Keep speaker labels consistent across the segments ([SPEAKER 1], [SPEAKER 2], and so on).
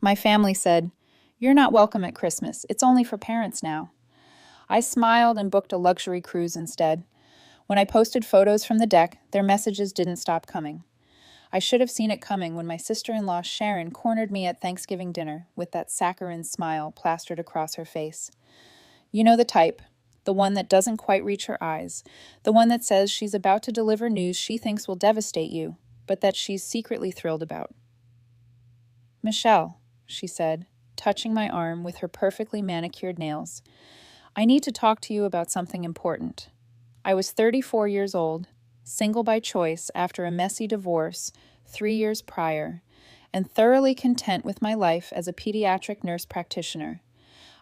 [SPEAKER 1] My family said, "You're not welcome at Christmas. It's only for parents now." I smiled and booked a luxury cruise instead. When I posted photos from the deck, their messages didn't stop coming. I should have seen it coming when my sister-in-law Sharon cornered me at Thanksgiving dinner with that saccharine smile plastered across her face. You know the type, the one that doesn't quite reach her eyes, the one that says she's about to deliver news she thinks will devastate you, but that she's secretly thrilled about. "Michelle," she said, touching my arm with her perfectly manicured nails, "I need to talk to you about something important. I was 34 years old, single by choice after a messy divorce 3 years prior, and thoroughly content with my life as a pediatric nurse practitioner.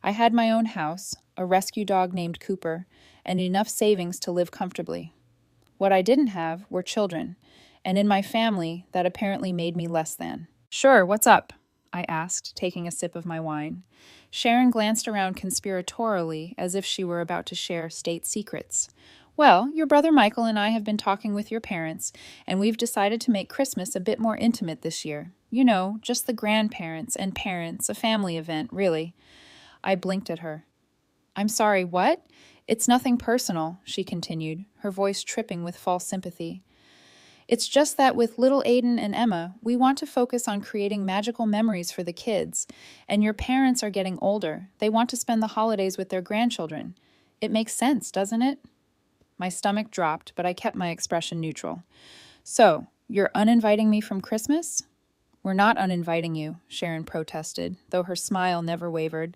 [SPEAKER 1] I had my own house, a rescue dog named Cooper, and enough savings to live comfortably. What I didn't have were children, and in my family, that apparently made me less than." "Sure, what's up?" I asked, taking a sip of my wine. Sharon glanced around conspiratorially as if she were about to share state secrets. "Well, your brother Michael and I have been talking with your parents, and we've decided to make Christmas a bit more intimate this year. You know, just the grandparents and parents, a family event, really." I blinked at her. "I'm sorry, what?" "It's nothing personal," she continued, her voice tripping with false sympathy. "It's just that with little Aiden and Emma, we want to focus on creating magical memories for the kids. And your parents are getting older. They want to spend the holidays with their grandchildren. It makes sense, doesn't it?" My stomach dropped, but I kept my expression neutral. "So, you're uninviting me from Christmas?" "We're not uninviting you," Sharon protested, though her smile never wavered.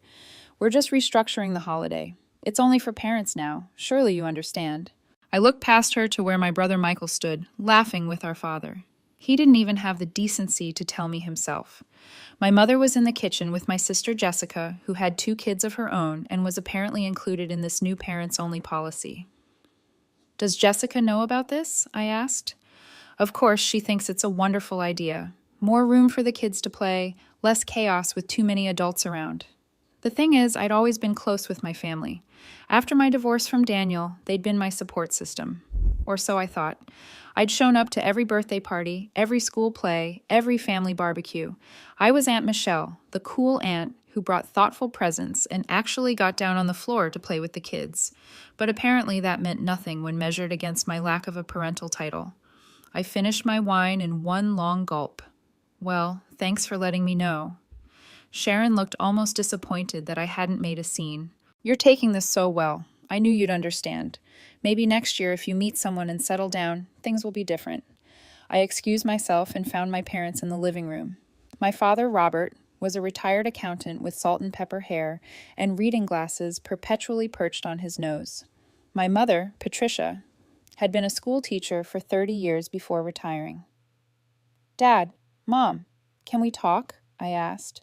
[SPEAKER 1] "We're just restructuring the holiday. It's only for parents now. Surely you understand." I looked past her to where my brother Michael stood, laughing with our father. He didn't even have the decency to tell me himself. My mother was in the kitchen with my sister Jessica, who had 2 kids of her own and was apparently included in this new parents-only policy. "Does Jessica know about this?" I asked. "Of course, she thinks it's a wonderful idea. More room for the kids to play, less chaos with too many adults around." The thing is, I'd always been close with my family. After my divorce from Daniel, they'd been my support system. Or so I thought. I'd shown up to every birthday party, every school play, every family barbecue. I was Aunt Michelle, the cool aunt who brought thoughtful presents and actually got down on the floor to play with the kids. But apparently that meant nothing when measured against my lack of a parental title. I finished my wine in one long gulp. "Well, thanks for letting me know." Sharon looked almost disappointed that I hadn't made a scene. "You're taking this so well. I knew you'd understand. Maybe next year, if you meet someone and settle down, things will be different." I excused myself and found my parents in the living room. My father, Robert, was a retired accountant with salt and pepper hair and reading glasses perpetually perched on his nose. My mother, Patricia, had been a school teacher for 30 years before retiring. "Dad, Mom, can we talk?" I asked.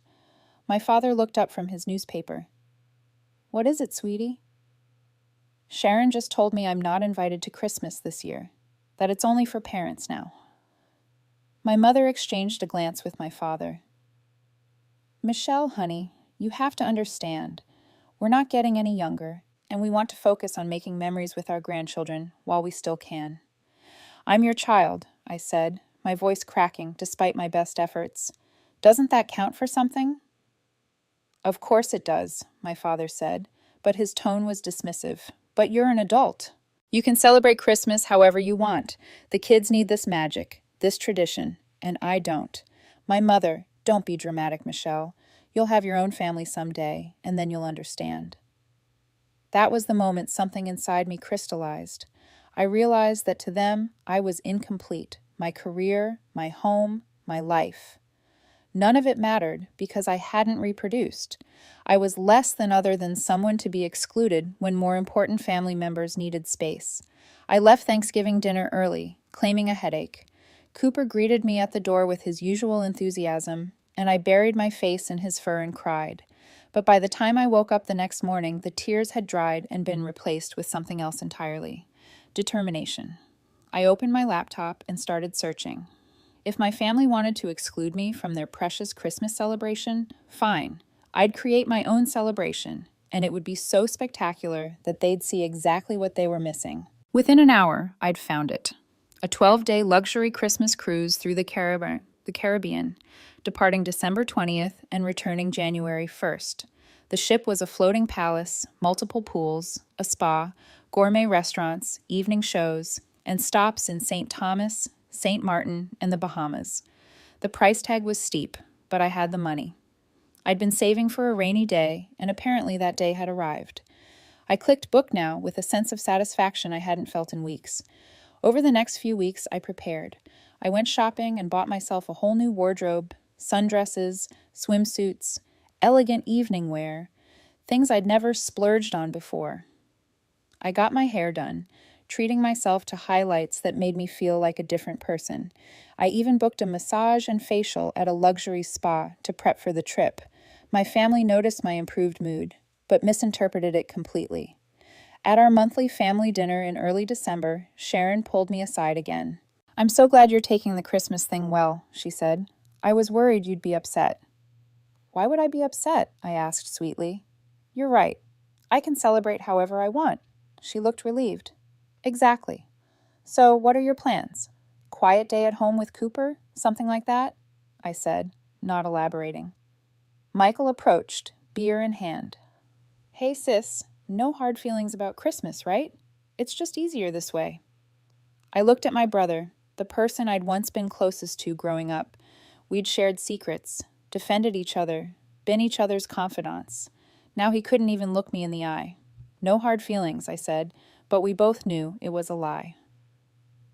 [SPEAKER 1] My father looked up from his newspaper. "What is it, sweetie?" "Sharon just told me I'm not invited to Christmas this year, that it's only for parents now." My mother exchanged a glance with my father. "Michelle, honey, you have to understand. We're not getting any younger, and we want to focus on making memories with our grandchildren while we still can." "I'm your child," I said, my voice cracking despite my best efforts. "Doesn't that count for something?" "Of course it does," my father said, but his tone was dismissive. "But you're an adult. You can celebrate Christmas however you want. The kids need this magic, this tradition, and I don't. My mother, don't be dramatic, Michelle. You'll have your own family someday, and then you'll understand." That was the moment something inside me crystallized. I realized that to them, I was incomplete. My career, my home, my life. None of it mattered because I hadn't reproduced. I was less than other than someone to be excluded when more important family members needed space. I left Thanksgiving dinner early, claiming a headache. Cooper greeted me at the door with his usual enthusiasm, and I buried my face in his fur and cried. But by the time I woke up the next morning, the tears had dried and been replaced with something else entirely. Determination. I opened my laptop and started searching. If my family wanted to exclude me from their precious Christmas celebration, fine. I'd create my own celebration, and it would be so spectacular that they'd see exactly what they were missing. Within an hour, I'd found it. A 12-day luxury Christmas cruise through the Caribbean. the Caribbean, departing December 20th and returning January 1st. The ship was a floating palace, multiple pools, a spa, gourmet restaurants, evening shows, and stops in St. Thomas, St. Martin, and the Bahamas. The price tag was steep, but I had the money. I'd been saving for a rainy day, and apparently that day had arrived. I clicked book now with a sense of satisfaction I hadn't felt in weeks. Over the next few weeks, I prepared. I went shopping and bought myself a whole new wardrobe, sundresses, swimsuits, elegant evening wear, things I'd never splurged on before. I got my hair done, treating myself to highlights that made me feel like a different person. I even booked a massage and facial at a luxury spa to prep for the trip. My family noticed my improved mood, but misinterpreted it completely. At our monthly family dinner in early December, Sharon pulled me aside again. "I'm so glad you're taking the Christmas thing well," she said. "I was worried you'd be upset." "Why would I be upset?" I asked sweetly. "You're right. I can celebrate however I want." She looked relieved. "Exactly. So, what are your plans? Quiet day at home with Cooper? Something like that?" I said, not elaborating. Michael approached, beer in hand. "Hey, sis, no hard feelings about Christmas, right? It's just easier this way." I looked at my brother, the person I'd once been closest to growing up. We'd shared secrets, defended each other, been each other's confidants. Now he couldn't even look me in the eye. "No hard feelings," I said, but we both knew it was a lie.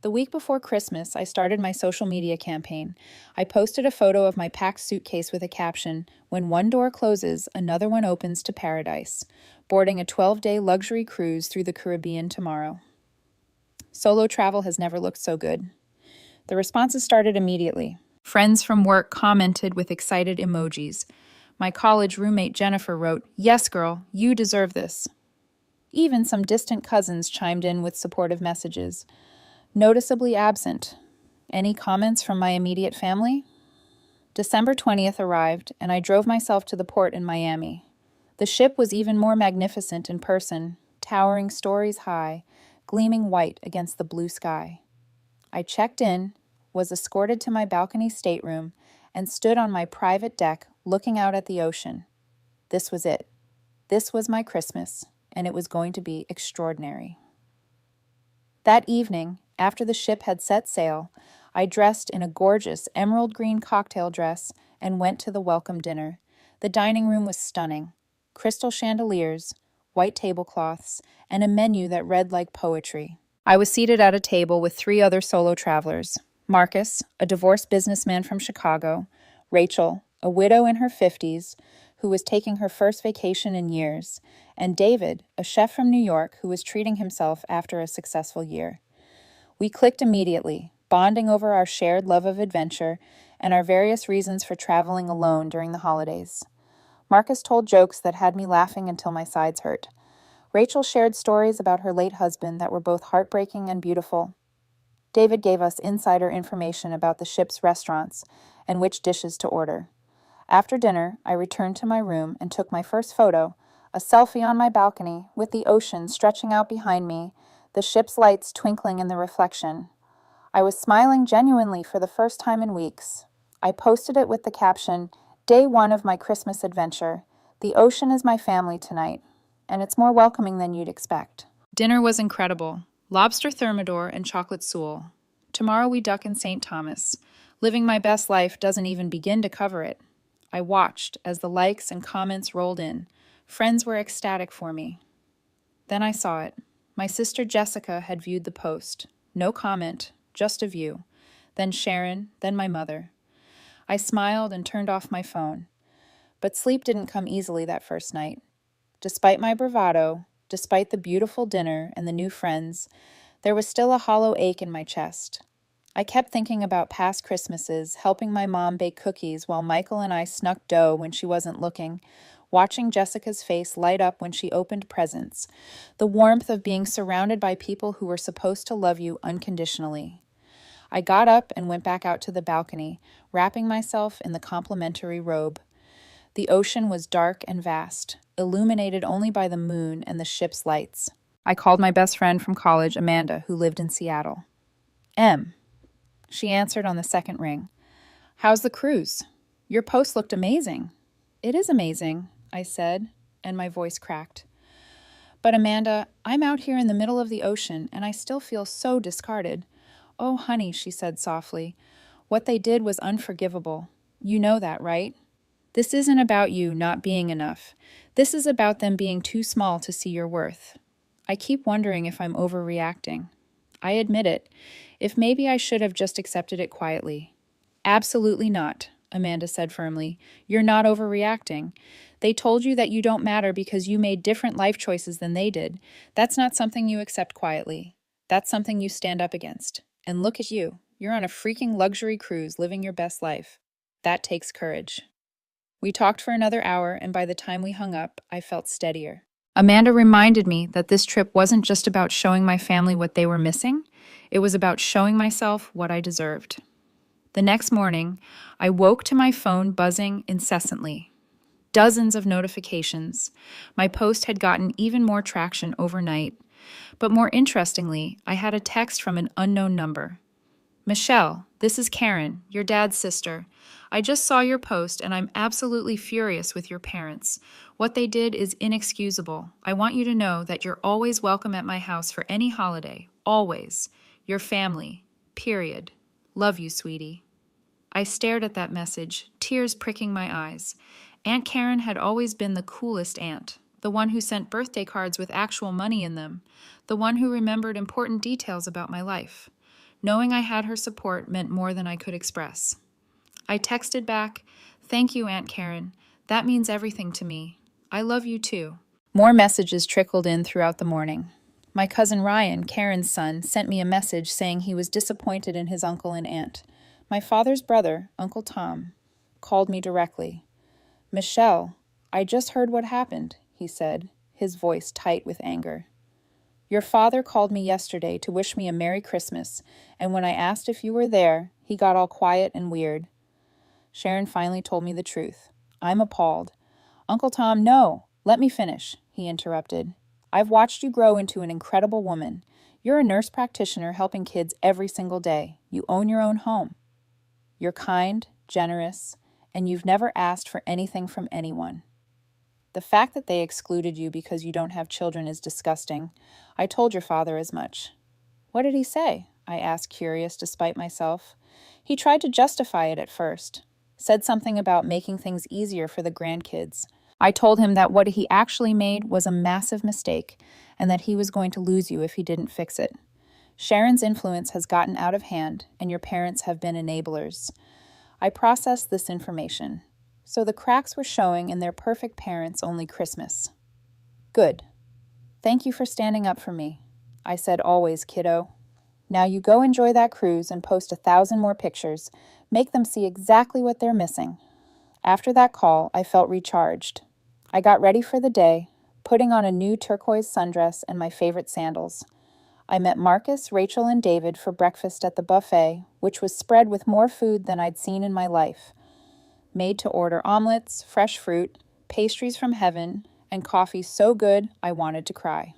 [SPEAKER 1] The week before Christmas, I started my social media campaign. I posted a photo of my packed suitcase with a caption, "When one door closes, another one opens to paradise," boarding a 12-day luxury cruise through the Caribbean tomorrow. Solo travel has never looked so good. The responses started immediately. Friends from work commented with excited emojis. My college roommate Jennifer wrote, "Yes, girl, you deserve this." Even some distant cousins chimed in with supportive messages. Noticeably absent. Any comments from my immediate family? December 20th arrived, and I drove myself to the port in Miami. The ship was even more magnificent in person, towering stories high, gleaming white against the blue sky. I checked in, was escorted to my balcony stateroom, and stood on my private deck looking out at the ocean. This was it. This was my Christmas, and it was going to be extraordinary. That evening, after the ship had set sail, I dressed in a gorgeous emerald green cocktail dress and went to the welcome dinner. The dining room was stunning. Crystal chandeliers, white tablecloths, and a menu that read like poetry. I was seated at a table with 3 other solo travelers: Marcus, a divorced businessman from Chicago; Rachel, a widow in her 50s, who was taking her first vacation in years; and David, a chef from New York who was treating himself after a successful year. We clicked immediately, bonding over our shared love of adventure and our various reasons for traveling alone during the holidays. Marcus told jokes that had me laughing until my sides hurt. Rachel shared stories about her late husband that were both heartbreaking and beautiful. David gave us insider information about the ship's restaurants and which dishes to order. After dinner, I returned to my room and took my first photo, a selfie on my balcony with the ocean stretching out behind me, the ship's lights twinkling in the reflection. I was smiling genuinely for the first time in weeks. I posted it with the caption, "Day 1 of my Christmas adventure. The ocean is my family tonight, and it's more welcoming than you'd expect." Dinner was incredible. Lobster thermidor and chocolate sewell. Tomorrow we duck in St. Thomas. Living my best life doesn't even begin to cover it. I watched as the likes and comments rolled in. Friends were ecstatic for me. Then I saw it. My sister Jessica had viewed the post. No comment, just a view. Then Sharon, then my mother. I smiled and turned off my phone. But sleep didn't come easily that first night. Despite my bravado, despite the beautiful dinner and the new friends, there was still a hollow ache in my chest. I kept thinking about past Christmases, helping my mom bake cookies while Michael and I snuck dough when she wasn't looking, watching Jessica's face light up when she opened presents, the warmth of being surrounded by people who were supposed to love you unconditionally. I got up and went back out to the balcony, wrapping myself in the complimentary robe. The ocean was dark and vast, illuminated only by the moon and the ship's lights. I called my best friend from college, Amanda, who lived in Seattle. "Em." She answered on the second ring. How's the cruise? Your post looked amazing. It is amazing, I said, and my voice cracked. But Amanda, I'm out here in the middle of the ocean, and I still feel so discarded. Oh, honey, she said softly. What they did was unforgivable. You know that, right? This isn't about you not being enough. This is about them being too small to see your worth. I keep wondering if I'm overreacting. I admit it. If maybe I should have just accepted it quietly. Absolutely not, Amanda said firmly. You're not overreacting. They told you that you don't matter because you made different life choices than they did. That's not something you accept quietly. That's something you stand up against. And look at you. You're on a freaking luxury cruise living your best life. That takes courage. We talked for another hour, and by the time we hung up, I felt steadier. Amanda reminded me that this trip wasn't just about showing my family what they were missing, it was about showing myself what I deserved. The next morning, I woke to my phone buzzing incessantly. Dozens of notifications. My post had gotten even more traction overnight. But more interestingly, I had a text from an unknown number. Michelle, this is Karen, your dad's sister. I just saw your post and I'm absolutely furious with your parents. What they did is inexcusable. I want you to know that you're always welcome at my house for any holiday. Always. Your family. Period. Love you, sweetie. I stared at that message, tears pricking my eyes. Aunt Karen had always been the coolest aunt, the one who sent birthday cards with actual money in them, the one who remembered important details about my life. Knowing I had her support meant more than I could express. I texted back, "Thank you, Aunt Karen. That means everything to me. I love you too." More messages trickled in throughout the morning. My cousin Ryan, Karen's son, sent me a message saying he was disappointed in his uncle and aunt. My father's brother, Uncle Tom, called me directly. "Michelle, I just heard what happened," he said, his voice tight with anger. "Your father called me yesterday to wish me a Merry Christmas, and when I asked if you were there, he got all quiet and weird." Sharon finally told me the truth. I'm appalled. "Uncle Tom, no, let me finish," he interrupted. "I've watched you grow into an incredible woman. You're a nurse practitioner helping kids every single day. You own your own home. You're kind, generous, and you've never asked for anything from anyone. The fact that they excluded you because you don't have children is disgusting. I told your father as much." "What did he say?" I asked, curious despite myself. "He tried to justify it at first. Said something about making things easier for the grandkids. I told him that what he actually made was a massive mistake and that he was going to lose you if he didn't fix it. Sharon's influence has gotten out of hand, and your parents have been enablers." I processed this information. So the cracks were showing in their perfect parents only Christmas. "Good. Thank you for standing up for me." I said, "Always, kiddo. Now you go enjoy that cruise and post 1,000 more pictures. Make them see exactly what they're missing." After that call, I felt recharged. I got ready for the day, putting on a new turquoise sundress and my favorite sandals. I met Marcus, Rachel, and David for breakfast at the buffet, which was spread with more food than I'd seen in my life. Made-to-order omelets, fresh fruit, pastries from heaven, and coffee so good I wanted to cry.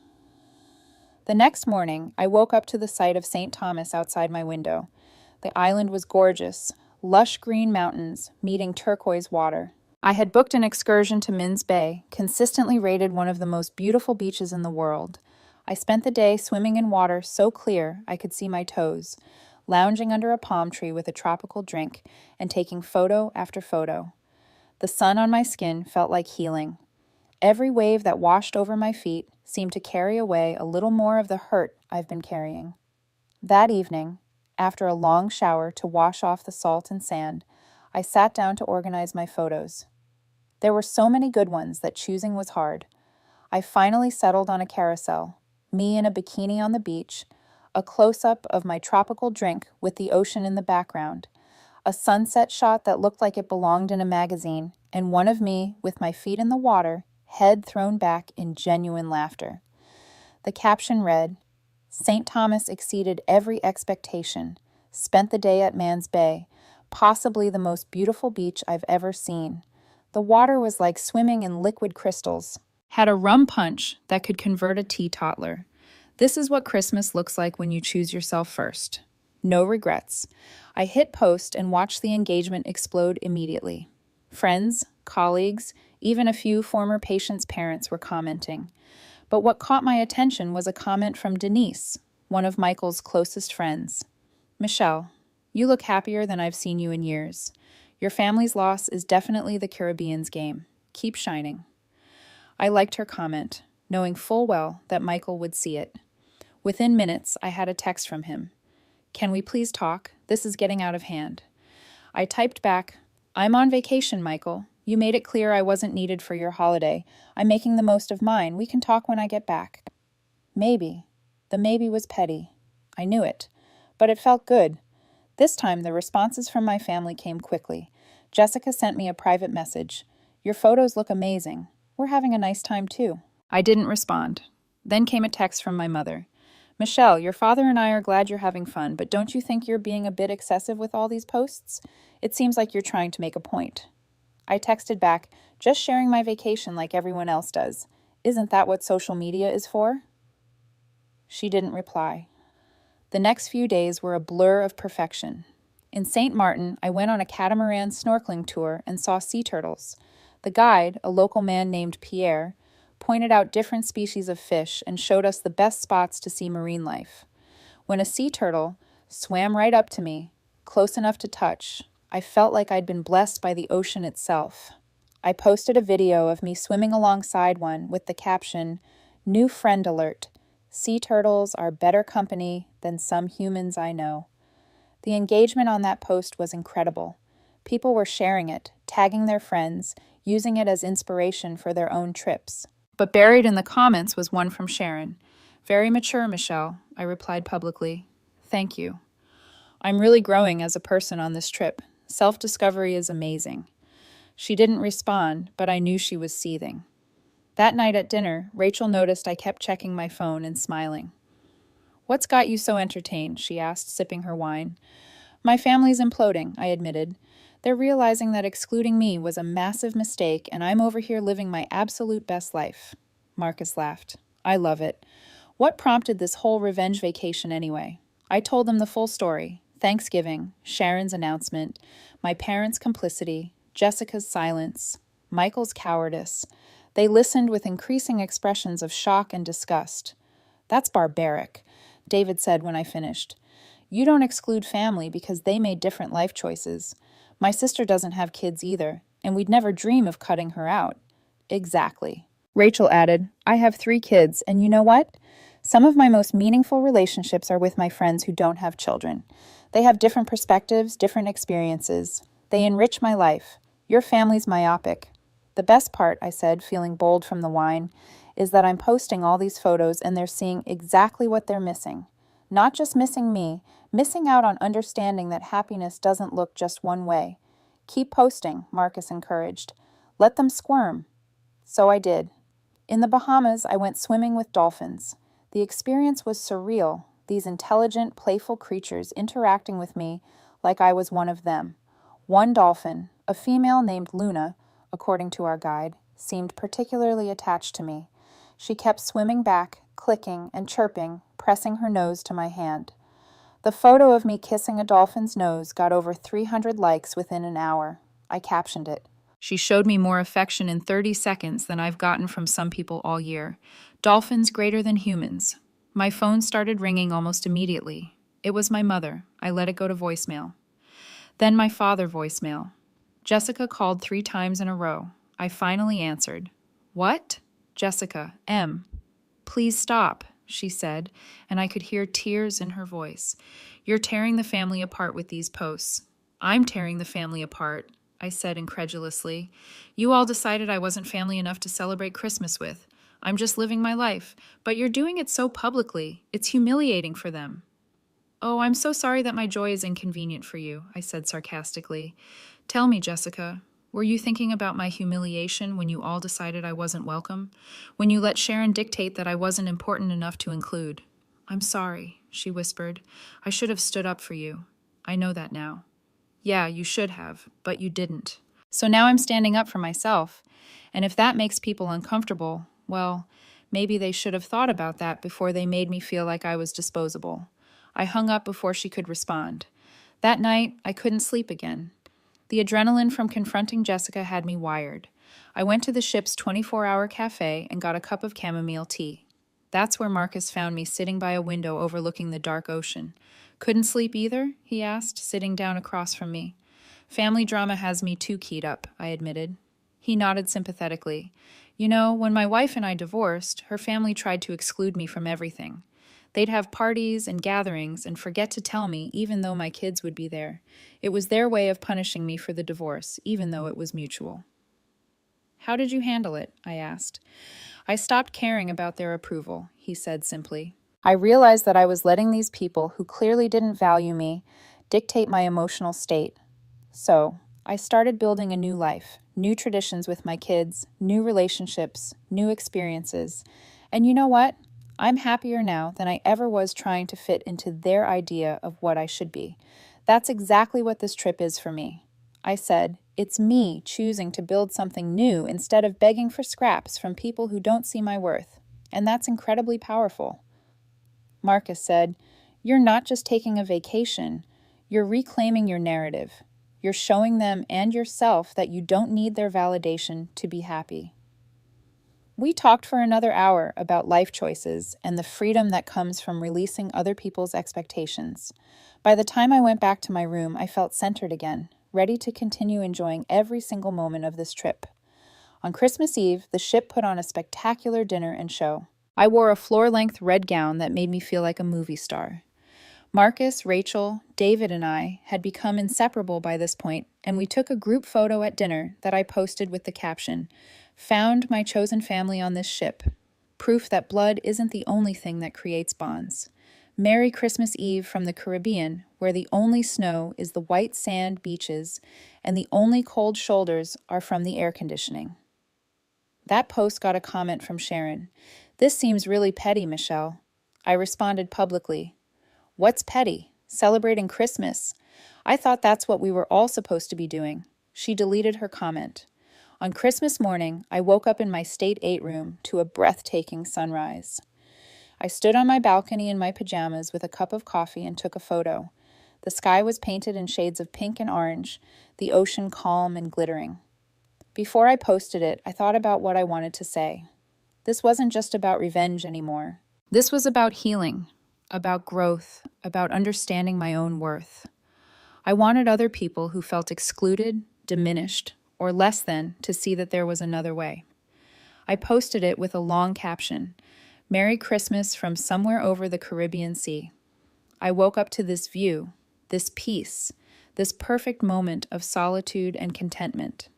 [SPEAKER 1] The next morning, I woke up to the sight of St. Thomas outside my window. The island was gorgeous, lush green mountains meeting turquoise water. I had booked an excursion to Min's Bay, consistently rated one of the most beautiful beaches in the world. I spent the day swimming in water so clear I could see my toes, lounging under a palm tree with a tropical drink, and taking photo after photo. The sun on my skin felt like healing. Every wave that washed over my feet seemed to carry away a little more of the hurt I've been carrying. That evening, after a long shower to wash off the salt and sand, I sat down to organize my photos. There were so many good ones that choosing was hard. I finally settled on a carousel, me in a bikini on the beach, a close-up of my tropical drink with the ocean in the background, a sunset shot that looked like it belonged in a magazine, and one of me with my feet in the water, head thrown back in genuine laughter. The caption read, "St. Thomas exceeded every expectation, spent the day at Man's Bay, possibly the most beautiful beach I've ever seen. The water was like swimming in liquid crystals. Had a rum punch that could convert a teetotaler. This is what Christmas looks like when you choose yourself first." No regrets. I hit post and watched the engagement explode immediately. Friends, colleagues, even a few former patients' parents were commenting. But what caught my attention was a comment from Denise, one of Michael's closest friends. Michelle, you look happier than I've seen you in years. Your family's loss is definitely the Caribbean's game. Keep shining. I liked her comment, knowing full well that Michael would see it. Within minutes, I had a text from him. Can we please talk? This is getting out of hand. I typed back, I'm on vacation, Michael. You made it clear I wasn't needed for your holiday. I'm making the most of mine. We can talk when I get back. Maybe. The maybe was petty. I knew it. But it felt good. This time, the responses from my family came quickly. Jessica sent me a private message. Your photos look amazing. We're having a nice time, too. I didn't respond. Then came a text from my mother. Michelle, your father and I are glad you're having fun, but don't you think you're being a bit excessive with all these posts? It seems like you're trying to make a point. I texted back, just sharing my vacation like everyone else does. Isn't that what social media is for? She didn't reply. The next few days were a blur of perfection. In St. Martin, I went on a catamaran snorkeling tour and saw sea turtles. The guide, a local man named Pierre, pointed out different species of fish and showed us the best spots to see marine life. When a sea turtle swam right up to me, close enough to touch, I felt like I'd been blessed by the ocean itself. I posted a video of me swimming alongside one with the caption, New friend alert. Sea turtles are better company than some humans I know. The engagement on that post was incredible. People were sharing it, tagging their friends, using it as inspiration for their own trips. But buried in the comments was one from Sharon. Very mature, Michelle, I replied publicly. Thank you. I'm really growing as a person on this trip. Self-discovery is amazing. She didn't respond, but I knew she was seething. That night at dinner, Rachel noticed I kept checking my phone and smiling. What's got you so entertained? She asked, sipping her wine. My family's imploding, I admitted. They're realizing that excluding me was a massive mistake, and I'm over here living my absolute best life. Marcus laughed. I love it. What prompted this whole revenge vacation anyway? I told them the full story. Thanksgiving, Sharon's announcement, my parents' complicity, Jessica's silence, Michael's cowardice. They listened with increasing expressions of shock and disgust. That's barbaric, David said when I finished. You don't exclude family because they made different life choices. My sister doesn't have kids either, and we'd never dream of cutting her out. Exactly. Rachel added, I have 3 kids, and you know what? Some of my most meaningful relationships are with my friends who don't have children. They have different perspectives, different experiences. They enrich my life. Your family's myopic. The best part, I said, feeling bold from the wine, is that I'm posting all these photos and they're seeing exactly what they're missing. Not just missing me, missing out on understanding that happiness doesn't look just one way. Keep posting, Marcus encouraged. Let them squirm. So I did. In the Bahamas, I went swimming with dolphins. The experience was surreal, these intelligent, playful creatures interacting with me like I was one of them. One dolphin, a female named Luna, according to our guide, seemed particularly attached to me. She kept swimming back, clicking and chirping, pressing her nose to my hand. The photo of me kissing a dolphin's nose got over 300 likes within an hour. I captioned it. She showed me more affection in 30 seconds than I've gotten from some people all year. Dolphins greater than humans. My phone started ringing almost immediately. It was my mother. I let it go to voicemail. Then my father voicemail. Jessica called 3 times in a row. I finally answered. What? Jessica, M. Please stop, she said, and I could hear tears in her voice. You're tearing the family apart with these posts. I'm tearing the family apart, I said incredulously. You all decided I wasn't family enough to celebrate Christmas with. I'm just living my life, but you're doing it so publicly. It's humiliating for them. Oh, I'm so sorry that my joy is inconvenient for you, I said sarcastically. Tell me, Jessica, were you thinking about my humiliation when you all decided I wasn't welcome? When you let Sharon dictate that I wasn't important enough to include? I'm sorry, she whispered. I should have stood up for you. I know that now. Yeah, you should have, but you didn't. So now I'm standing up for myself. And if that makes people uncomfortable, well, maybe they should have thought about that before they made me feel like I was disposable. I hung up before she could respond. That night, I couldn't sleep again. The adrenaline from confronting Jessica had me wired. I went to the ship's 24-hour cafe and got a cup of chamomile tea. That's where Marcus found me sitting by a window overlooking the dark ocean. Couldn't sleep either? He asked, sitting down across from me. Family drama has me too keyed up, I admitted. He nodded sympathetically. You know, when my wife and I divorced, her family tried to exclude me from everything. They'd have parties and gatherings and forget to tell me, even though my kids would be there. It was their way of punishing me for the divorce, even though it was mutual. How did you handle it? I asked. I stopped caring about their approval, he said simply. I realized that I was letting these people, who clearly didn't value me, dictate my emotional state. So, I started building a new life, new traditions with my kids, new relationships, new experiences. And you know what? I'm happier now than I ever was trying to fit into their idea of what I should be. That's exactly what this trip is for me. I said, it's me choosing to build something new instead of begging for scraps from people who don't see my worth. And that's incredibly powerful. Marcus said, you're not just taking a vacation, you're reclaiming your narrative. You're showing them and yourself that you don't need their validation to be happy. We talked for another hour about life choices and the freedom that comes from releasing other people's expectations. By the time I went back to my room, I felt centered again, ready to continue enjoying every single moment of this trip. On Christmas Eve, the ship put on a spectacular dinner and show. I wore a floor-length red gown that made me feel like a movie star. Marcus, Rachel, David, and I had become inseparable by this point, and we took a group photo at dinner that I posted with the caption, "Found my chosen family on this ship. Proof that blood isn't the only thing that creates bonds. Merry Christmas Eve from the Caribbean, where the only snow is the white sand beaches, and the only cold shoulders are from the air conditioning." That post got a comment from Sharon. "This seems really petty, Michelle." I responded publicly, "What's petty? Celebrating Christmas. I thought that's what we were all supposed to be doing." She deleted her comment. On Christmas morning, I woke up in my State 8 room to a breathtaking sunrise. I stood on my balcony in my pajamas with a cup of coffee and took a photo. The sky was painted in shades of pink and orange, the ocean calm and glittering. Before I posted it, I thought about what I wanted to say. This wasn't just about revenge anymore. This was about healing, about growth, about understanding my own worth. I wanted other people who felt excluded, diminished, or less than to see that there was another way. I posted it with a long caption, "Merry Christmas from somewhere over the Caribbean Sea." I woke up to this view, this peace, this perfect moment of solitude and contentment.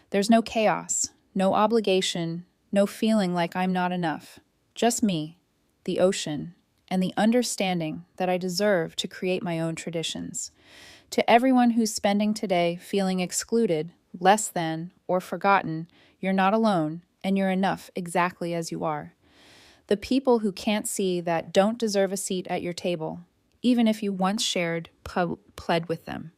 [SPEAKER 1] There's no chaos, no obligation, no feeling like I'm not enough. Just me, the ocean, and the understanding that I deserve to create my own traditions. To everyone who's spending today feeling excluded, less than, or forgotten, you're not alone, and you're enough exactly as you are. The people who can't see that don't deserve a seat at your table, even if you once shared, pled with them.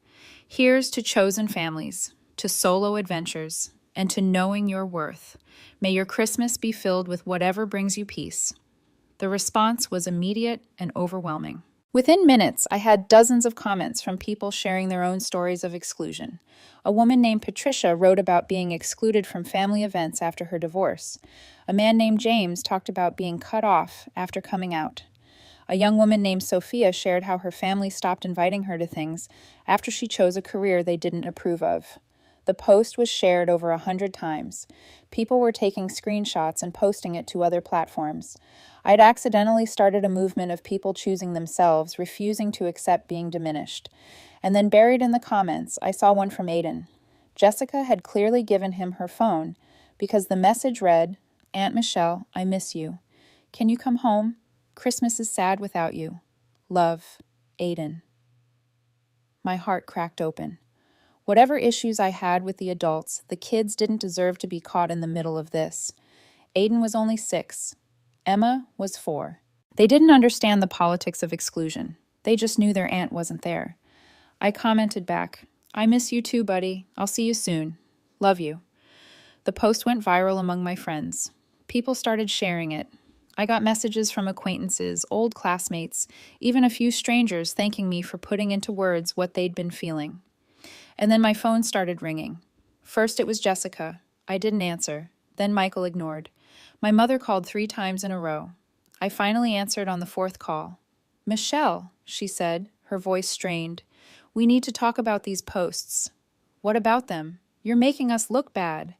[SPEAKER 1] Here's to chosen families, to solo adventures, and to knowing your worth. May your Christmas be filled with whatever brings you peace. The response was immediate and overwhelming. Within minutes, I had dozens of comments from people sharing their own stories of exclusion. A woman named Patricia wrote about being excluded from family events after her divorce. A man named James talked about being cut off after coming out. A young woman named Sophia shared how her family stopped inviting her to things after she chose a career they didn't approve of. The post was shared over 100 times. People were taking screenshots and posting it to other platforms. I'd accidentally started a movement of people choosing themselves, refusing to accept being diminished. And then buried in the comments, I saw one from Aiden. Jessica had clearly given him her phone because the message read, "Aunt Michelle, I miss you. Can you come home? Christmas is sad without you. Love, Aiden." My heart cracked open. Whatever issues I had with the adults, the kids didn't deserve to be caught in the middle of this. Aiden was only 6. Emma was 4. They didn't understand the politics of exclusion. They just knew their aunt wasn't there. I commented back, "I miss you too, buddy. I'll see you soon. Love you." The post went viral among my friends. People started sharing it. I got messages from acquaintances, old classmates, even a few strangers thanking me for putting into words what they'd been feeling. And then my phone started ringing. First it was Jessica. I didn't answer. Then Michael ignored. My mother called 3 times in a row. I finally answered on the 4th call. "Michelle," she said, her voice strained. "We need to talk about these posts." "What about them? You're making us look bad.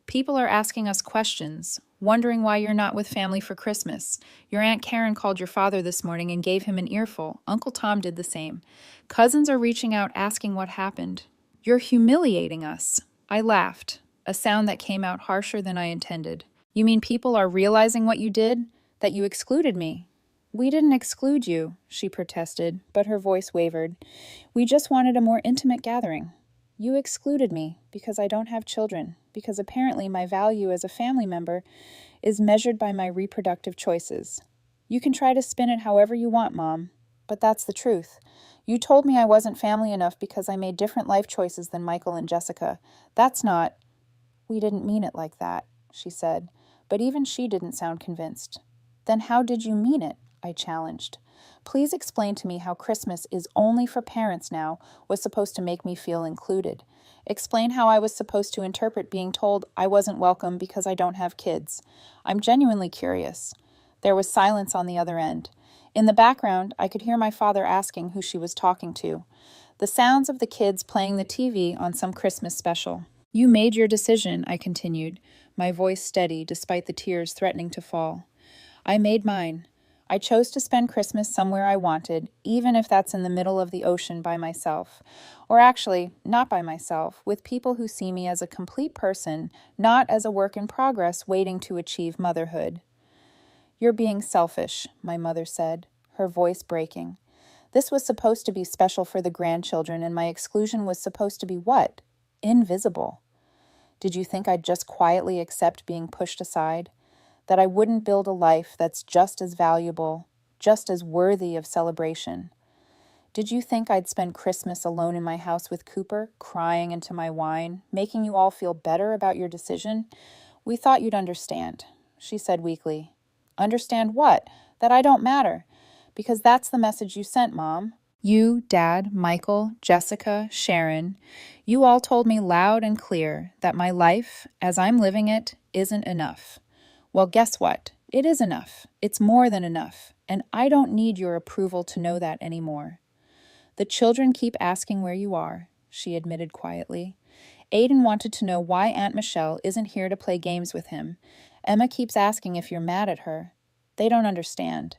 [SPEAKER 1] People are asking us questions, wondering why you're not with family for Christmas. Your Aunt Karen called your father this morning and gave him an earful. Uncle Tom did the same. Cousins are reaching out asking what happened. You're humiliating us." I laughed, a sound that came out harsher than I intended. "You mean people are realizing what you did? That you excluded me?" "We didn't exclude you," she protested, but her voice wavered. "We just wanted a more intimate gathering. You excluded me because I don't have children, because apparently my value as a family member is measured by my reproductive choices. You can try to spin it however you want, Mom, but that's the truth. You told me I wasn't family enough because I made different life choices than Michael and Jessica. That's not—" "We didn't mean it like that," she said, but even she didn't sound convinced. "Then how did you mean it?" I challenged. "Please explain to me how Christmas is only for parents now was supposed to make me feel included. Explain how I was supposed to interpret being told I wasn't welcome because I don't have kids. I'm genuinely curious." There was silence on the other end. In the background, I could hear my father asking who she was talking to. The sounds of the kids playing the TV on some Christmas special. "You made your decision," I continued, my voice steady despite the tears threatening to fall. "I made mine. I chose to spend Christmas somewhere I wanted, even if that's in the middle of the ocean by myself. Or actually, not by myself, with people who see me as a complete person, not as a work in progress waiting to achieve motherhood." "You're being selfish," my mother said, her voice breaking. "This was supposed to be special for the grandchildren, and my exclusion was supposed to be what? Invisible. Did you think I'd just quietly accept being pushed aside? That I wouldn't build a life that's just as valuable, just as worthy of celebration? Did you think I'd spend Christmas alone in my house with Cooper, crying into my wine, making you all feel better about your decision? We thought you'd understand," she said weakly. "Understand what? That I don't matter. Because that's the message you sent, Mom. You, Dad, Michael, Jessica, Sharon, you all told me loud and clear that my life, as I'm living it, isn't enough. Well, guess what? It is enough. It's more than enough. And I don't need your approval to know that anymore. The children keep asking where you are," she admitted quietly. "Aiden wanted to know why Aunt Michelle isn't here to play games with him. Emma keeps asking if you're mad at her. They don't understand."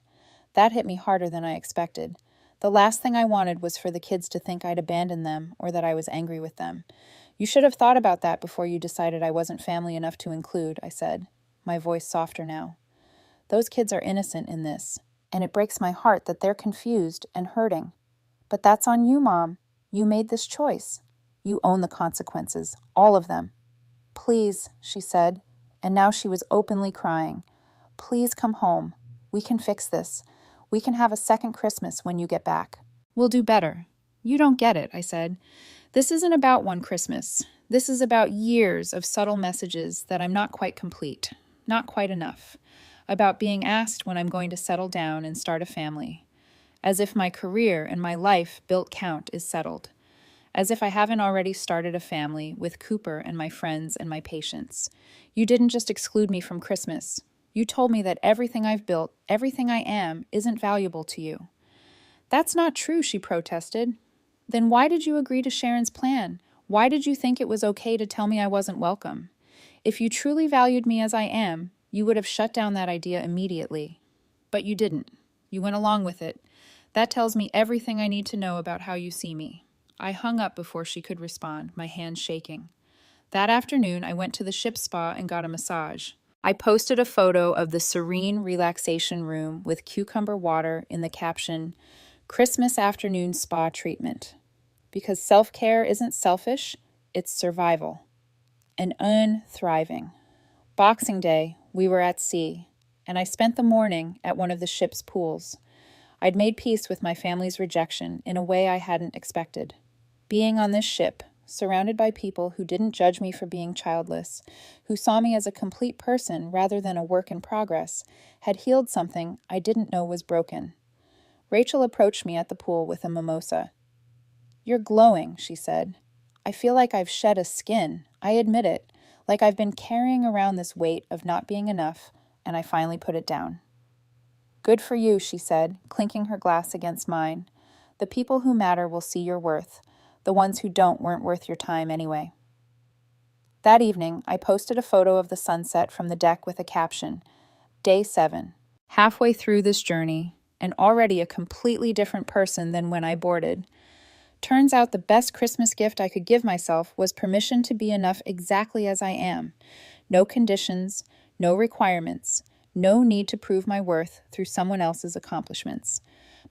[SPEAKER 1] That hit me harder than I expected. The last thing I wanted was for the kids to think I'd abandoned them or that I was angry with them. "You should have thought about that before you decided I wasn't family enough to include," I said, my voice softer now. "Those kids are innocent in this, and it breaks my heart that they're confused and hurting. But that's on you, Mom. You made this choice. You own the consequences, all of them. Please," she said, and now she was openly crying. "Please come home. We can fix this. We can have a second Christmas when you get back." "We'll do better." "You don't get it," I said. "This isn't about one Christmas. This is about years of subtle messages that I'm not quite complete, not quite enough. About being asked when I'm going to settle down and start a family. As if my career and my life built count is settled. As if I haven't already started a family with Cooper and my friends and my patients. You didn't just exclude me from Christmas. You told me that everything I've built, everything I am, isn't valuable to you." "That's not true," she protested. "Then why did you agree to Sharon's plan? Why did you think it was okay to tell me I wasn't welcome? If you truly valued me as I am, you would have shut down that idea immediately. But you didn't. You went along with it. That tells me everything I need to know about how you see me." I hung up before she could respond, my hands shaking. That afternoon, I went to the ship spa and got a massage. I posted a photo of the serene relaxation room with cucumber water in the caption, "Christmas afternoon spa treatment." Because self-care isn't selfish, it's survival. And unthriving. Boxing Day, we were at sea, and I spent the morning at one of the ship's pools. I'd made peace with my family's rejection in a way I hadn't expected. Being on this ship, surrounded by people who didn't judge me for being childless, who saw me as a complete person rather than a work in progress, had healed something I didn't know was broken. Rachel approached me at the pool with a mimosa. "You're glowing," she said. "I feel like I've shed a skin. I admit it, like I've been carrying around this weight of not being enough, and I finally put it down." "Good for you," she said, clinking her glass against mine. "The people who matter will see your worth. The ones who don't weren't worth your time anyway." That evening, I posted a photo of the sunset from the deck with a caption, "Day 7. Halfway through this journey, and already a completely different person than when I boarded. Turns out the best Christmas gift I could give myself was permission to be enough exactly as I am. No conditions, no requirements, no need to prove my worth through someone else's accomplishments."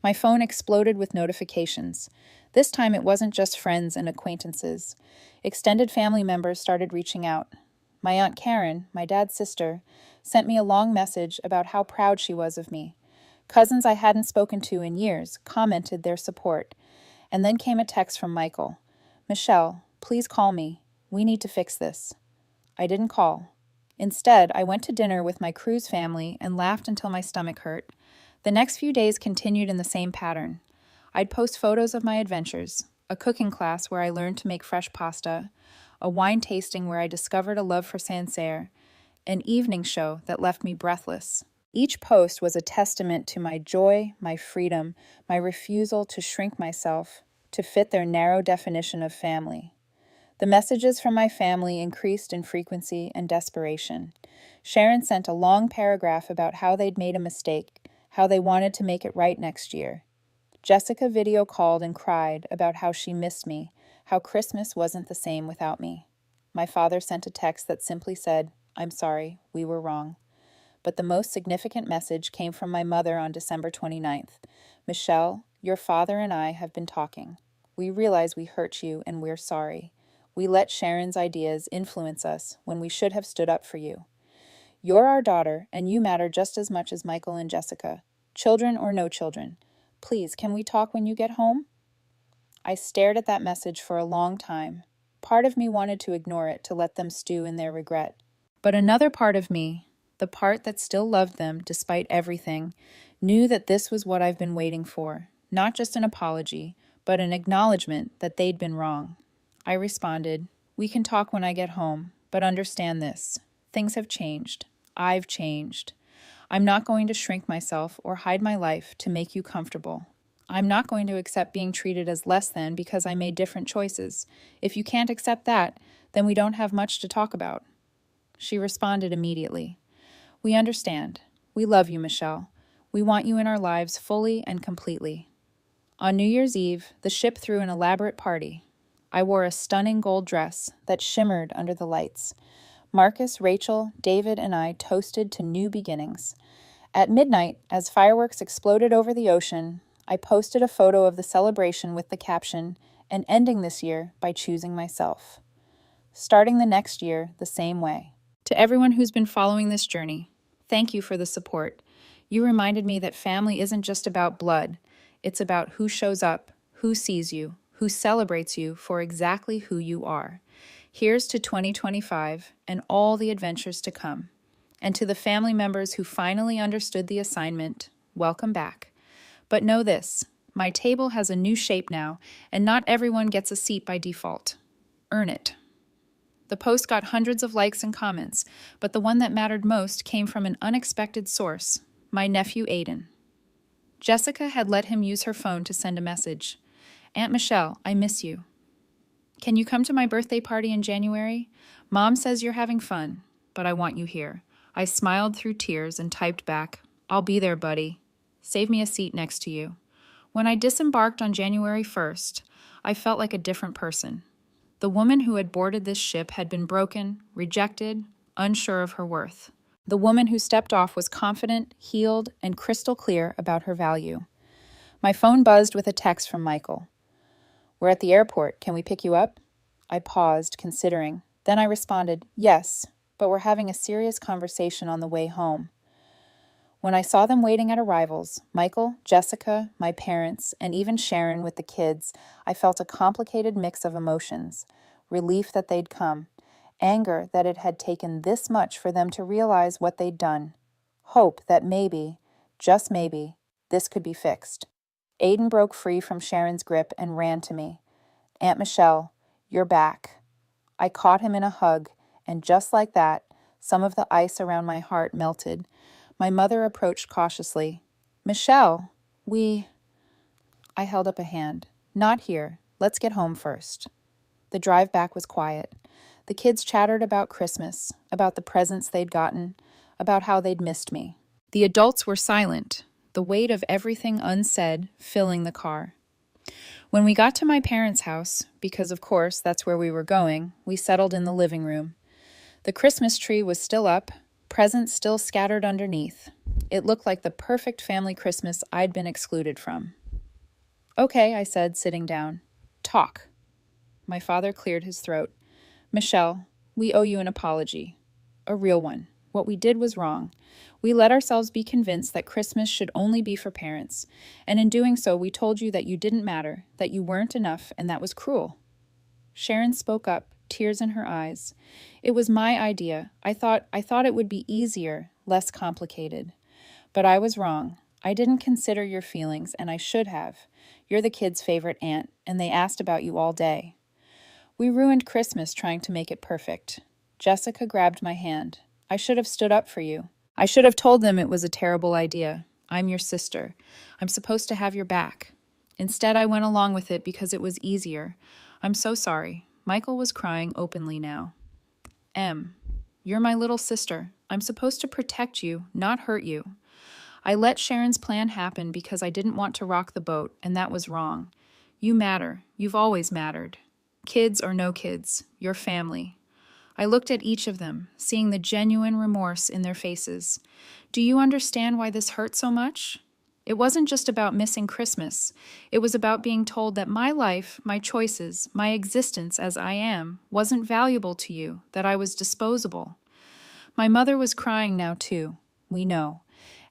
[SPEAKER 1] My phone exploded with notifications. This time it wasn't just friends and acquaintances. Extended family members started reaching out. My Aunt Karen, my dad's sister, sent me a long message about how proud she was of me. Cousins I hadn't spoken to in years commented their support. And then came a text from Michael. "Michelle, please call me. We need to fix this." I didn't call. Instead, I went to dinner with my cruise family and laughed until my stomach hurt. The next few days continued in the same pattern. I'd post photos of my adventures, a cooking class where I learned to make fresh pasta, a wine tasting where I discovered a love for Sancerre, an evening show that left me breathless. Each post was a testament to my joy, my freedom, my refusal to shrink myself to fit their narrow definition of family. The messages from my family increased in frequency and desperation. Sharon sent a long paragraph about how they'd made a mistake, how they wanted to make it right next year. Jessica video called and cried about how she missed me, how Christmas wasn't the same without me. My father sent a text that simply said, "I'm sorry, we were wrong." But the most significant message came from my mother on December 29th. "Michelle, your father and I have been talking. We realize we hurt you and we're sorry. We let Sharon's ideas influence us when we should have stood up for you. You're our daughter and you matter just as much as Michael and Jessica, children or no children. Please, can we talk when you get home?" I stared at that message for a long time. Part of me wanted to ignore it to let them stew in their regret. But another part of me, the part that still loved them despite everything, knew that this was what I've been waiting for, not just an apology, but an acknowledgement that they'd been wrong. I responded, "We can talk when I get home, but understand this. Things have changed. I've changed. I'm not going to shrink myself or hide my life to make you comfortable. I'm not going to accept being treated as less than because I made different choices. If you can't accept that, then we don't have much to talk about." She responded immediately. "We understand. We love you, Michelle. We want you in our lives fully and completely." On New Year's Eve, the ship threw an elaborate party. I wore a stunning gold dress that shimmered under the lights. Marcus, Rachel, David, and I toasted to new beginnings. At midnight, as fireworks exploded over the ocean, I posted a photo of the celebration with the caption, "And ending this year by choosing myself. Starting the next year the same way." To everyone who's been following this journey, thank you for the support. You reminded me that family isn't just about blood. It's about who shows up, who sees you, who celebrates you for exactly who you are. Here's to 2025 and all the adventures to come. And to the family members who finally understood the assignment, welcome back. But know this, my table has a new shape now, and not everyone gets a seat by default. Earn it. The post got hundreds of likes and comments, but the one that mattered most came from an unexpected source, my nephew Aiden. Jessica had let him use her phone to send a message. "Aunt Michelle, I miss you. Can you come to my birthday party in January? Mom says you're having fun, but I want you here." I smiled through tears and typed back, "I'll be there, buddy. Save me a seat next to you." When I disembarked on January 1st, I felt like a different person. The woman who had boarded this ship had been broken, rejected, unsure of her worth. The woman who stepped off was confident, healed, and crystal clear about her value. My phone buzzed with a text from Michael. "We're at the airport. Can we pick you up?" I paused, considering. Then I responded, "Yes, but we're having a serious conversation on the way home." When I saw them waiting at arrivals, Michael, Jessica, my parents, and even Sharon with the kids, I felt a complicated mix of emotions. relief that they'd come, anger that it had taken this much for them to realize what they'd done, hope that maybe, just maybe, this could be fixed. Aiden broke free from Sharon's grip and ran to me. "Aunt Michelle, you're back." I caught him in a hug, and just like that, some of the ice around my heart melted. My mother approached cautiously. "Michelle, I held up a hand. "Not here. Let's get home first." The drive back was quiet. The kids chattered about Christmas, about the presents they'd gotten, about how they'd missed me. The adults were silent, the weight of everything unsaid filling the car. When we got to my parents' house, because of course that's where we were going, we settled in the living room. The Christmas tree was still up, presents still scattered underneath. It looked like the perfect family Christmas I'd been excluded from. "Okay," I said, sitting down. "Talk." My father cleared his throat. "Michelle, we owe you an apology. A real one. What we did was wrong. We let ourselves be convinced that Christmas should only be for parents, and in doing so we told you that you didn't matter, that you weren't enough, and that was cruel." Sharon spoke up, tears in her eyes. "It was my idea. I thought it would be easier, less complicated. But I was wrong. I didn't consider your feelings, and I should have. You're the kids' favorite aunt, and they asked about you all day. We ruined Christmas trying to make it perfect." Jessica grabbed my hand. "I should have stood up for you. I should have told them it was a terrible idea. I'm your sister. I'm supposed to have your back. Instead, I went along with it because it was easier. I'm so sorry." Michael was crying openly now. You're my little sister. I'm supposed to protect you, not hurt you. I let Sharon's plan happen because I didn't want to rock the boat, and that was wrong. You matter. You've always mattered. Kids or no kids, your family." I looked at each of them, seeing the genuine remorse in their faces. "Do you understand why this hurt so much? It wasn't just about missing Christmas. It was about being told that my life, my choices, my existence as I am, wasn't valuable to you, that I was disposable." My mother was crying now too. "We know,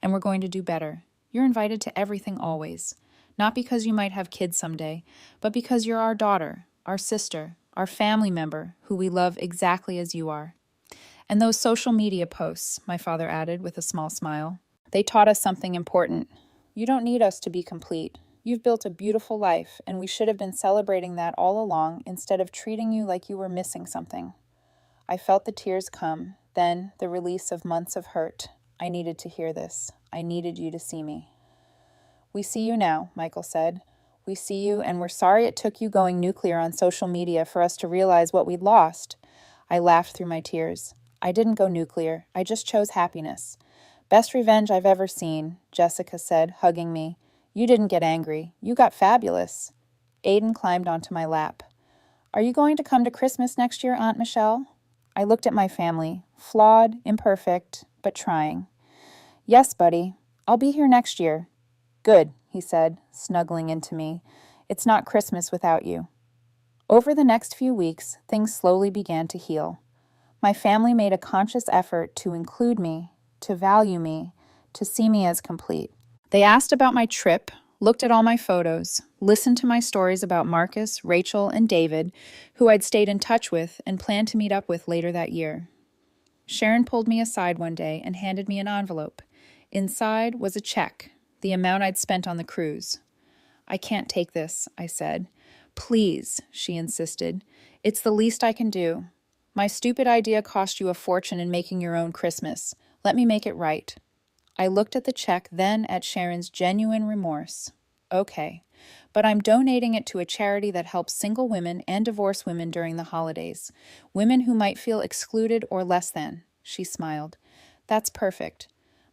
[SPEAKER 1] and we're going to do better. You're invited to everything always. Not because you might have kids someday, but because you're our daughter, our sister, our family member, who we love exactly as you are." "And those social media posts," my father added with a small smile. "They taught us something important. You don't need us to be complete. You've built a beautiful life, and we should have been celebrating that all along instead of treating you like you were missing something." I felt the tears come, then the release of months of hurt. I needed to hear this. I needed you to see me. "We see you now," Michael said. "We see you, and we're sorry it took you going nuclear on social media for us to realize what we'd lost." I laughed through my tears. "I didn't go nuclear. I just chose happiness." "Best revenge I've ever seen," Jessica said, hugging me. "You didn't get angry. You got fabulous." Aiden climbed onto my lap. "Are you going to come to Christmas next year, Aunt Michelle?" I looked at my family, flawed, imperfect, but trying. "Yes, buddy. I'll be here next year." "Good," he said, snuggling into me. "It's not Christmas without you." Over the next few weeks, things slowly began to heal. My family made a conscious effort to include me, to value me, to see me as complete. They asked about my trip, looked at all my photos, listened to my stories about Marcus, Rachel, and David, who I'd stayed in touch with and planned to meet up with later that year. Sharon pulled me aside one day and handed me an envelope. Inside was a check, the amount I'd spent on the cruise. "I can't take this," I said. "Please," she insisted. "It's the least I can do. My stupid idea cost you a fortune in making your own Christmas. Let me make it right." I looked at the check, then at Sharon's genuine remorse. "Okay, but I'm donating it to a charity that helps single women and divorced women during the holidays. Women who might feel excluded or less than." She smiled. "That's perfect.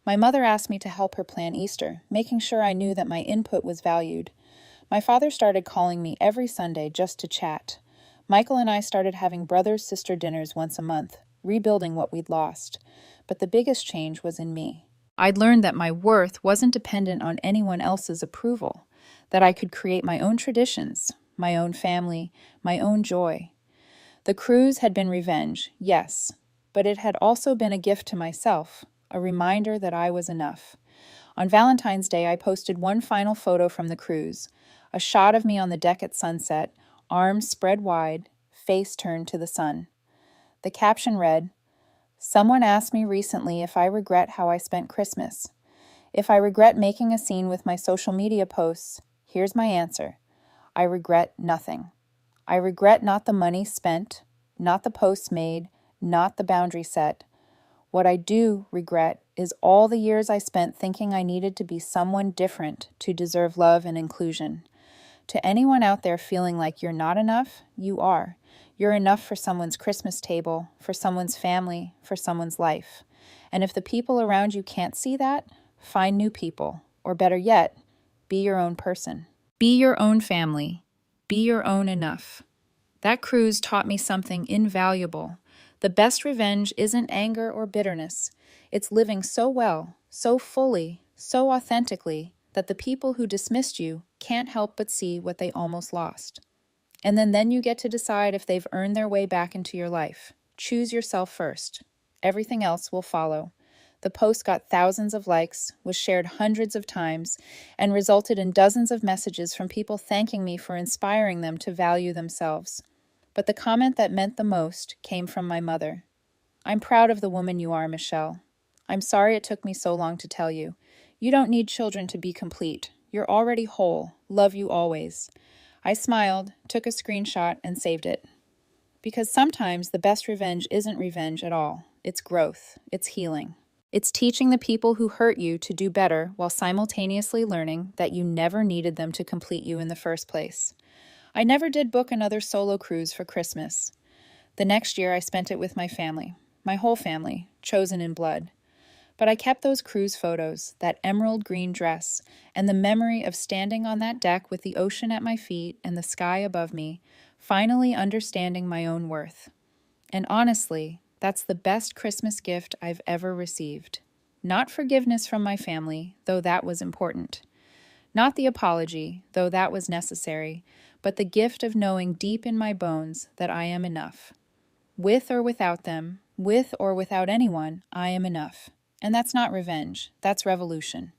[SPEAKER 1] My mother asked me to help her plan Easter, making sure I knew that my input was valued. My father started calling me every Sunday just to chat. Michael and I started having brother-sister dinners once a month, rebuilding what we'd lost. But the biggest change was in me. I'd learned that my worth wasn't dependent on anyone else's approval, that I could create my own traditions, my own family, my own joy. The cruise had been revenge, yes, but it had also been a gift to myself, a reminder that I was enough. On Valentine's Day, I posted one final photo from the cruise, a shot of me on the deck at sunset, arms spread wide, face turned to the sun. The caption read, "Someone asked me recently if I regret how I spent Christmas. If I regret making a scene with my social media posts, here's my answer. I regret nothing. I regret not the money spent, not the posts made, not the boundary set. What I do regret is all the years I spent thinking I needed to be someone different to deserve love and inclusion. To anyone out there feeling like you're not enough, you are. You're enough for someone's Christmas table, for someone's family, for someone's life. And if the people around you can't see that, find new people. Or better yet, be your own person. Be your own family. Be your own enough." That cruise taught me something invaluable. The best revenge isn't anger or bitterness. It's living so well, so fully, so authentically, that the people who dismissed you can't help but see what they almost lost. And then you get to decide if they've earned their way back into your life. Choose yourself first. Everything else will follow. The post got thousands of likes, was shared hundreds of times, and resulted in dozens of messages from people thanking me for inspiring them to value themselves. But the comment that meant the most came from my mother. "I'm proud of the woman you are, Michelle. I'm sorry it took me so long to tell you. You don't need children to be complete. You're already whole. Love you always." I smiled, took a screenshot, and saved it. Because sometimes the best revenge isn't revenge at all. It's growth. It's healing. It's teaching the people who hurt you to do better while simultaneously learning that you never needed them to complete you in the first place. I never did book another solo cruise for Christmas. The next year I spent it with my family, my whole family, chosen in blood. But I kept those cruise photos, that emerald green dress, and the memory of standing on that deck with the ocean at my feet and the sky above me, finally understanding my own worth. And honestly, that's the best Christmas gift I've ever received. Not forgiveness from my family, though that was important. Not the apology, though that was necessary, but the gift of knowing deep in my bones that I am enough. With or without them, with or without anyone, I am enough. And that's not revenge, that's revolution.